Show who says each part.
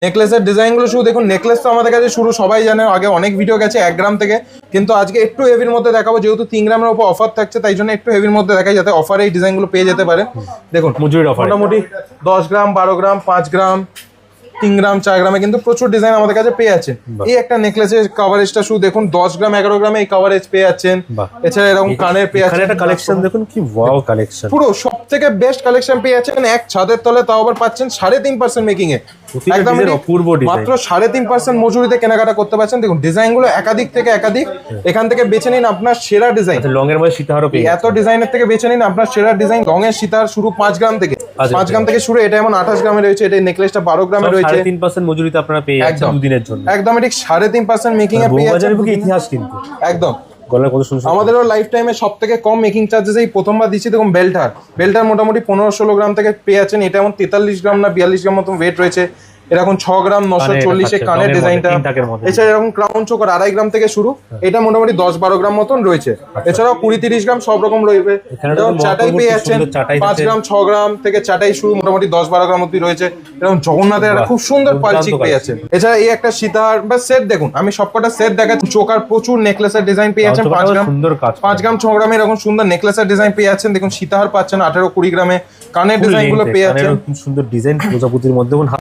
Speaker 1: নেকলেসের design গুলো শুধু দেখুন, নেকলেস তো আমাদের কাছে শুরু সবাই জানে, আগে অনেক ভিডিও গেছে 1 গ্রাম থেকে, কিন্তু আজকে একটু হেভির মধ্যে দেখাবো, যেহেতু 3 গ্রামের উপর অফার থাকছে তাই জন্য একটু হেভির মধ্যে দেখাই, যাতে অফারে এই ডিজাইন গুলো পেয়ে যেতে পারে। দেখুন
Speaker 2: মজুরির অফার
Speaker 1: মোটামুটি 10 গ্রাম, 12 গ্রাম, 5 গ্রাম, 3 গ্রাম, 4 গ্রামে কিন্তু প্রচুর ডিজাইন আমাদের কাছে পেয়ে যাচ্ছেন। এই একটা নেকলেসের কভারেজটা শুধু দেখুন, 10 গ্রাম 11 গ্রামে এই কভারেজ পেয়ে যাচ্ছেন। এছাড়া এরকম কানের পেয়ে যাচ্ছেন,
Speaker 2: একটা কালেকশন দেখুন কি ওয়াও কালেকশন,
Speaker 1: পুরো সব থেকে বেস্ট কালেকশন পেয়ে যাচ্ছেন এক ছাদের তলে, তাও আবার পাচ্ছেন 3.5% মেকিং এ, একদম
Speaker 2: অপূর্ব ডিজাইন,
Speaker 1: মাত্র 3.5% মজুরিতে কেনাকাটা করতে পারছেন। দেখুন ডিজাইন গুলো একাধিক থেকে একাধিক, এখান থেকে বেছে নিন আপনার সেরা ডিজাইন।
Speaker 2: লং এর মধ্যে সীতাহারও পেয়ে
Speaker 1: এত ডিজাইনের থেকে বেছে নিন আপনার সেরা ডিজাইন। লং এর সীতাহার শুরু 5 গ্রাম থেকে, 5 গ্রাম থেকে শুরু, এটা এমন 28 গ্রামে রয়েছে, এটা নেকলেসটা 12 গ্রামে রয়েছে।
Speaker 2: 3.5% মজুরিতে আপনারা পেয়ে যাচ্ছেন দুদিনের জন্য,
Speaker 1: একদম ঠিক 3.5% মেকিং এ পেয়ে যাচ্ছেন।
Speaker 2: ইতিহাস কিন্তু
Speaker 1: একদম
Speaker 2: গলার কত সুন্দর।
Speaker 1: আমাদেরও লাইফ টাইমে সব থেকে কম মেকিং চার্জেস এই প্রথমবার দিচ্ছি। দেখুন বেল্টার মোটামুটি 15-16 গ্রাম থেকে পেয়ে যাচ্ছেন। এটা এমন 43 গ্রাম না 42 গ্রাম মতো ওয়েট রয়েছে। এরকম 6 গ্রাম 940 এ কানের ডিজাইনটা। এছাড়া এরকম ক্রাউন চোকার 2.5 গ্রাম থেকে শুরু, এটা মোটামুটি 10-12 গ্রাম মতন রয়েছে। এছাড়াও 20-30 গ্রাম সব রকম রয়েছে। এরকম চাটাই পেয়ে যাচ্ছেন 5 গ্রাম 6 গ্রাম থেকে চাটাই শুরু, মোটামুটি 10-12 গ্রাম অব্দি রয়েছে। এরকম জগন্নাথের একটা খুব সুন্দর পালচিক পেয়ে যাচ্ছেন। এছাড়া এই একটা সীতাহার বা সেট দেখুন, আমি সবকটা সেট দেখাচ্ছি। চোকার প্রচুর নেকলেসের ডিজাইন পেয়ে যাচ্ছেন 5 গ্রাম
Speaker 2: সুন্দর কাজ,
Speaker 1: 5 গ্রাম 6 গ্রামে এরকম সুন্দর নেকলেসের ডিজাইন পেয়ে যাচ্ছেন। দেখুন সীতাহার পাচ্ছেন 18-20 গ্রামে, কানের ডিজাইন গুলো পেয়ে যাচ্ছেন।
Speaker 2: সুন্দর ডিজাইন প্রজাপতির মধ্যে